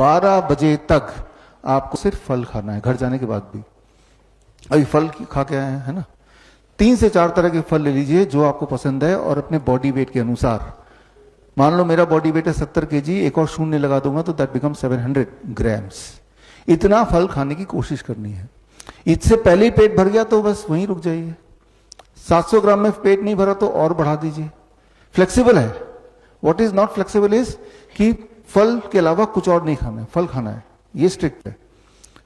12 बजे तक आपको सिर्फ फल खाना है, घर जाने के बाद भी। अभी फल खा के आए हैं, है ना? 3 से 4 तरह के फल ले लीजिए जो आपको पसंद है, और अपने बॉडी वेट के अनुसार। मान लो मेरा बॉडी वेट है 70 kg, एक और शून्य लगा दूंगा तो दैट बिकम 700 ग्राम्स। इतना फल खाने की कोशिश करनी है। इससे पहले ही पेट भर गया तो बस वहीं रुक जाइए। 700 ग्राम में पेट नहीं भरा तो और बढ़ा दीजिए। फ्लेक्सिबल है। What is not flexible is कि फल के अलावा कुछ और नहीं खाना है, फल खाना है, ये स्ट्रिक्ट है।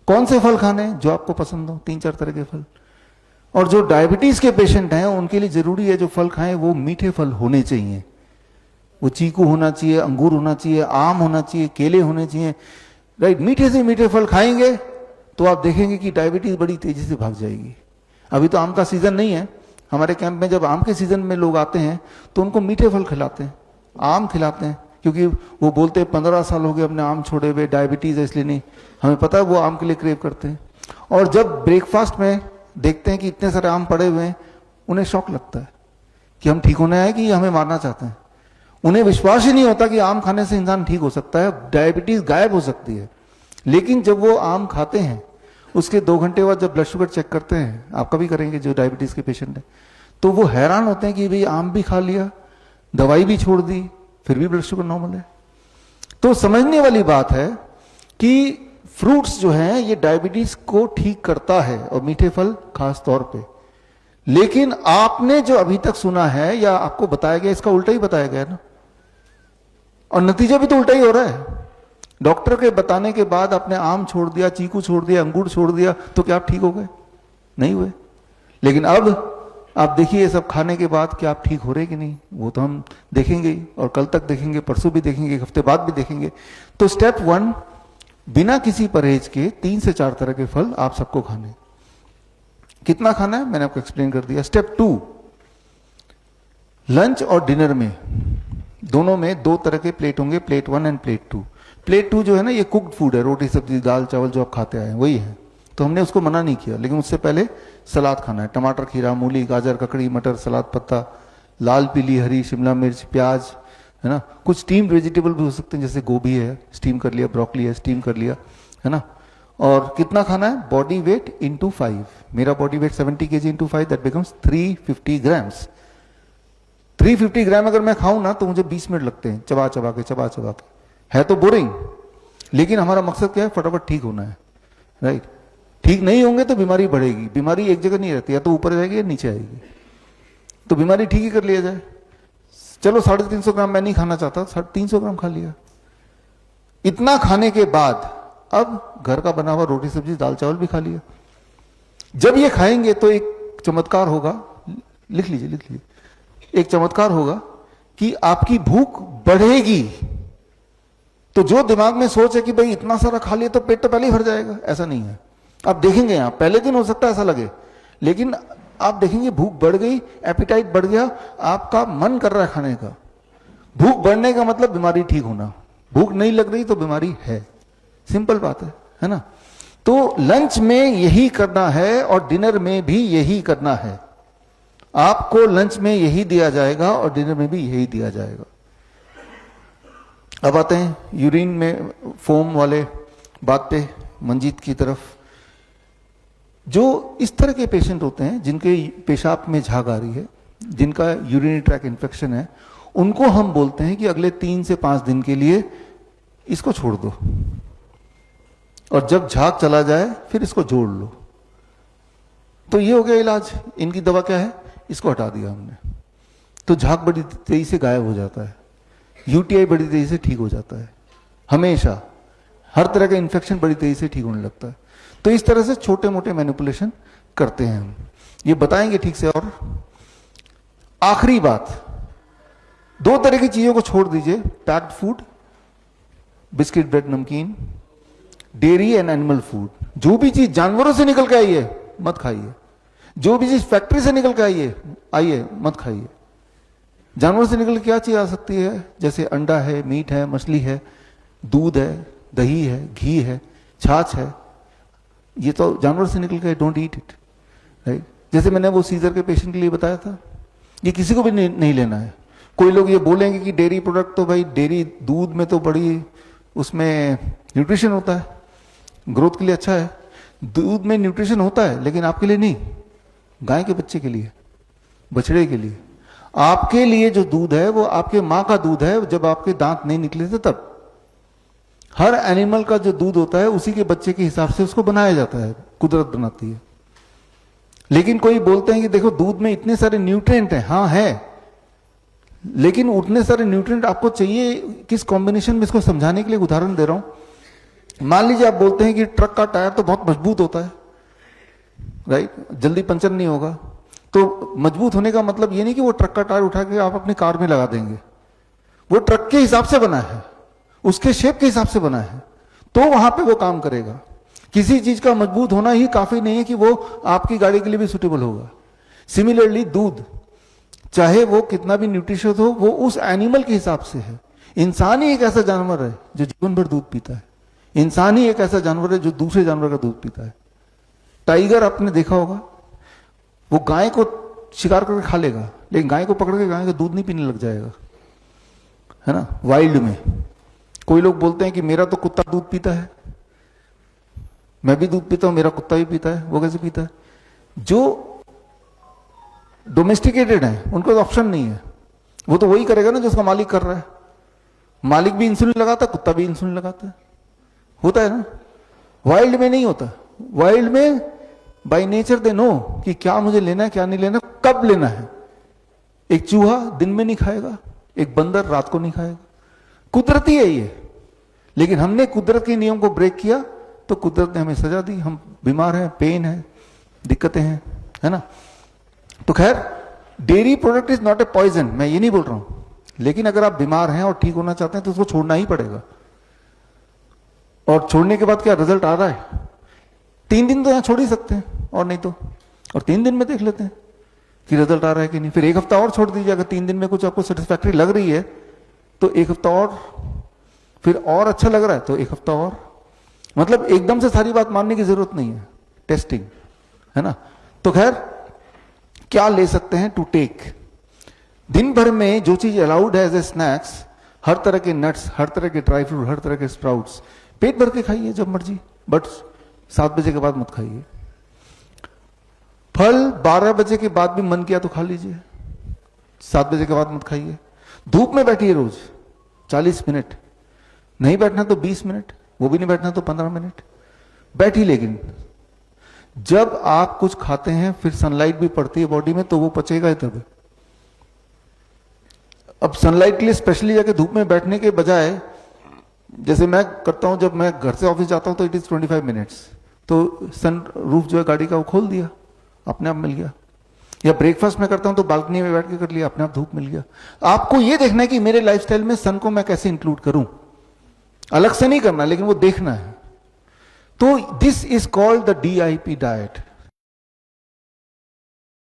कौन से फल खाने हैं? जो आपको पसंद हो, 3-4 तरह के फल। और जो डायबिटीज के पेशेंट हैं उनके लिए जरूरी है जो फल खाएं वो मीठे फल होने चाहिए। वो चीकू होना चाहिए, अंगूर होना चाहिए, आम होना चाहिए, केले होने चाहिए, राइट? मीठे से मीठे फल खाएंगे तो आप देखेंगे कि डायबिटीज बड़ी तेजी से भाग जाएगी। अभी तो आम का सीजन नहीं है। हमारे कैंप में जब आम के सीजन में लोग आते हैं तो उनको मीठे फल खिलाते हैं, आम खिलाते हैं, क्योंकि वो बोलते हैं 15 साल हो गए अपने आम छोड़े हुए, डायबिटीज है इसलिए नहीं। हमें पता है वो आम के लिए क्रेव करते हैं। और जब ब्रेकफास्ट में देखते हैं कि इतने सारे आम पड़े हुए हैं, उन्हें शौक लगता है कि हम ठीक होने आए कि हमें मारना चाहते हैं। उन्हें विश्वास ही नहीं होता कि आम खाने से इंसान ठीक हो सकता है, डायबिटीज गायब हो सकती है। लेकिन जब वो आम खाते हैं उसके 2 घंटे बाद जब ब्लड शुगर चेक करते हैं, आप कभी करेंगे जो डायबिटीज के पेशेंट है, तो वो हैरान होते हैं कि भाई आम भी खा लिया, दवाई भी छोड़ दी, फिर भी ब्लड शुगर नॉर्मल है। तो समझने वाली बात है कि फ्रूट्स जो हैं ये डायबिटीज को ठीक करता है, और मीठे फल खास तौर पे। लेकिन आपने जो अभी तक सुना है या आपको बताया गया, इसका उल्टा ही बताया गया ना, और नतीजा भी तो उल्टा ही हो रहा है। डॉक्टर के बताने के बाद आपने आम छोड़ दिया, चीकू छोड़ दिया, अंगूर छोड़ दिया, तो क्या आप ठीक हो गए? नहीं हुए। लेकिन अब आप देखिए ये सब खाने के बाद क्या आप ठीक हो रहे कि नहीं, वो तो हम देखेंगे ही, और कल तक देखेंगे, परसों भी देखेंगे, एक हफ्ते बाद भी देखेंगे। तो स्टेप 1, बिना किसी परहेज के 3 से 4 तरह के फल आप सबको खाने। कितना खाना है मैंने आपको एक्सप्लेन कर दिया। स्टेप 2, लंच और डिनर में दोनों में 2 तरह के प्लेट होंगे, प्लेट 1 एंड प्लेट 2। प्लेट 2 जो है ना ये कुक्ड फूड है, रोटी सब्जी दाल चावल जो आप खाते आए हैं वही है, तो हमने उसको मना नहीं किया। लेकिन उससे पहले सलाद खाना है, टमाटर, खीरा, मूली, गाजर, ककड़ी, मटर, सलाद पत्ता, लाल पीली हरी शिमला मिर्च, प्याज, है ना। कुछ स्टीम्ड वेजिटेबल भी हो सकते हैं, जैसे गोभी है स्टीम कर लिया, ब्रोकली है स्टीम कर लिया, है ना। और कितना खाना है? Body weight into 5। मेरा body weight 70 kg into 5 that becomes 350 grams. 350 ग्राम अगर मैं खाऊं ना तो मुझे 20 मिनट लगते हैं चबा चबा के। है तो बोरिंग, लेकिन हमारा मकसद क्या है? फटाफट ठीक होना है, राइट। ठीक नहीं होंगे तो बीमारी बढ़ेगी। बीमारी एक जगह नहीं रहती, या तो ऊपर जाएगी या नीचे आएगी। तो बीमारी ठीक ही कर लिया जाए। चलो 350 ग्राम मैं नहीं खाना चाहता, 350 ग्राम खा लिया। इतना खाने के बाद अब घर का बना हुआ रोटी सब्जी दाल चावल भी खा लिया। जब ये खाएंगे तो एक चमत्कार होगा, लिख लीजिए, एक चमत्कार होगा कि आपकी भूख बढ़ेगी। तो जो दिमाग में सोच है कि भाई इतना सारा खा लिया तो पेट तो पहले ही भर जाएगा, ऐसा नहीं है। आप देखेंगे यहां पहले दिन हो सकता है ऐसा लगे, लेकिन आप देखेंगे भूख बढ़ गई, एपिटाइट बढ़ गया, आपका मन कर रहा है खाने का। भूख बढ़ने का मतलब बीमारी ठीक होना। भूख नहीं लग रही तो बीमारी है, सिंपल बात है ना। तो लंच में यही करना है और डिनर में भी यही करना है। आपको लंच में यही दिया जाएगा और डिनर में भी यही दिया जाएगा। अब आते हैं यूरिन में फोम वाले बात पे, मंजीत की तरफ। जो इस तरह के पेशेंट होते हैं जिनके पेशाब में झाग आ रही है, जिनका यूरिनरी ट्रैक इन्फेक्शन है, उनको हम बोलते हैं कि अगले 3 से 5 दिन के लिए इसको छोड़ दो, और जब झाग चला जाए फिर इसको जोड़ लो। तो ये हो गया इलाज। इनकी दवा क्या है? इसको हटा दिया हमने, तो झाग बड़ी तेजी से गायब हो जाता है, यूटीआई बड़ी तेजी से ठीक हो जाता है, हमेशा हर तरह का इन्फेक्शन बड़ी तेजी से ठीक होने लगता है। तो इस तरह से छोटे मोटे मैनिपुलेशन करते हैं हम, ये बताएंगे ठीक से। और आखिरी बात, 2 तरह की चीजों को छोड़ दीजिए, पैक्ड फूड, बिस्किट ब्रेड नमकीन, डेयरी एंड एनिमल फूड। जो भी चीज जानवरों से निकल के आई है मत खाइए, जो भी चीज फैक्ट्री से निकल के आइए मत खाइए। जानवर से निकल के क्या चीज आ सकती है? जैसे अंडा है, मीट है, मछली है, दूध है, दही है, घी है, छाछ है, ये तो जानवर से निकल के, डोंट ईट इट, राइट। जैसे मैंने वो सीजर के पेशेंट के लिए बताया था, ये किसी को भी नहीं लेना है। कोई लोग ये बोलेंगे कि डेयरी प्रोडक्ट तो भाई डेयरी दूध में तो बड़ी उसमें न्यूट्रिशन होता है, ग्रोथ के लिए अच्छा है। दूध में न्यूट्रिशन होता है लेकिन आपके लिए नहीं, गाय के बच्चे के लिए, बछड़े के लिए। आपके लिए जो दूध है वो आपके माँ का दूध है, जब आपके दांत नहीं निकले थे तब। हर एनिमल का जो दूध होता है उसी के बच्चे के हिसाब से उसको बनाया जाता है, कुदरत बनाती है। लेकिन कोई बोलते हैं कि देखो दूध में इतने सारे न्यूट्रिएंट हैं, हाँ है, लेकिन उतने सारे न्यूट्रिएंट आपको चाहिए किस कॉम्बिनेशन में, इसको समझाने के लिए उदाहरण दे रहा हूं। मान लीजिए आप बोलते हैं कि ट्रक का टायर तो बहुत मजबूत होता है, राइट, जल्दी पंचर नहीं होगा। तो मजबूत होने का मतलब ये नहीं कि वो ट्रक का टायर उठा के आप अपनी कार में लगा देंगे। वो ट्रक के हिसाब से बना है, उसके शेप के हिसाब से बना है, तो वहां पे वो काम करेगा। किसी चीज का मजबूत होना ही काफी नहीं है कि वो आपकी गाड़ी के लिए भी सुटेबल होगा। सिमिलरली दूध, चाहे वो कितना भी न्यूट्रिशियस हो, वो उस एनिमल के हिसाब से है। इंसान ही एक ऐसा जानवर है जो जीवन भर दूध पीता है। इंसान ही एक ऐसा जानवर है जो दूसरे जानवर का दूध पीता है। टाइगर आपने देखा होगा, वो गाय को शिकार करके खा लेगा, लेकिन गाय को पकड़ के गाय का दूध नहीं पीने लग जाएगा, है ना। वाइल्ड में कोई लोग बोलते हैं कि मेरा तो कुत्ता दूध पीता है, मैं भी दूध पीता हूं, मेरा कुत्ता भी पीता है। वो कैसे पीता है? जो डोमेस्टिकेटेड है उनको तो ऑप्शन नहीं है, वो तो वही करेगा ना जो उसका मालिक कर रहा है। मालिक भी इंसुलिन लगाता है, कुत्ता भी इंसुलिन लगाता है, होता है ना। वाइल्ड में नहीं होता। वाइल्ड में बाय नेचर दे नो कि क्या मुझे लेना है, क्या नहीं लेना, कब लेना है। एक चूहा दिन में नहीं खाएगा, एक बंदर रात को नहीं खाएगा। कुदरती है ये, लेकिन हमने कुदरत के नियम को ब्रेक किया तो कुदरत ने हमें सजा दी। हम बीमार हैं, पेन है, दिक्कतें हैं, है ना। तो खैर, dairy product is not a poison, मैं ये नहीं बोल रहा हूं, लेकिन अगर आप बीमार हैं और ठीक होना चाहते हैं तो उसको छोड़ना ही पड़ेगा। और छोड़ने के बाद क्या रिजल्ट आ रहा है? 3 दिन तो यहां छोड़ ही सकते हैं, और नहीं तो, और 3 दिन में देख लेते हैं कि रिजल्ट आ रहा है कि नहीं। फिर 1 हफ्ता और छोड़ दीजिए, अगर 3 दिन में कुछ आपको सेटिस्फैक्ट्री लग रही है तो 1 हफ्ता और, फिर और अच्छा लग रहा है तो 1 हफ्ता और। मतलब एकदम से सारी बात मानने की जरूरत नहीं है, टेस्टिंग, है ना। तो खैर, क्या ले सकते हैं टू टेक? दिन भर में जो चीज अलाउड है एज ए स्नैक्स, हर तरह के नट्स, हर तरह के ड्राई फ्रूट, हर तरह के स्प्राउट्स, पेट भर के खाइए जब मर्जी, बट 7 बजे के बाद मत खाइए। फल 12 बजे के बाद भी मन किया तो खा लीजिए, 7 बजे के बाद मत खाइए। धूप में बैठिए रोज 40 मिनट, नहीं बैठना तो 20 मिनट, वो भी नहीं बैठना तो 15 मिनट बैठी। लेकिन जब आप कुछ खाते हैं फिर सनलाइट भी पड़ती है बॉडी में, तो वो पचेगा ही तब। अब सनलाइट के लिए स्पेशली जाके धूप में बैठने के बजाय, जैसे मैं करता हूं, जब मैं घर से ऑफिस जाता हूं तो इट इज 25 मिनट्स, तो सन रूफ जो है गाड़ी का वो खोल दिया, अपने आप मिल गया। या ब्रेकफास्ट में करता हूं तो बालकनी में बैठ के कर लिया, अपने आप धूप मिल गया। आपको ये देखना है कि मेरे लाइफस्टाइल में सन को मैं कैसे इंक्लूड करूं, अलग से नहीं करना, लेकिन वो देखना है। तो this is called the DIP diet.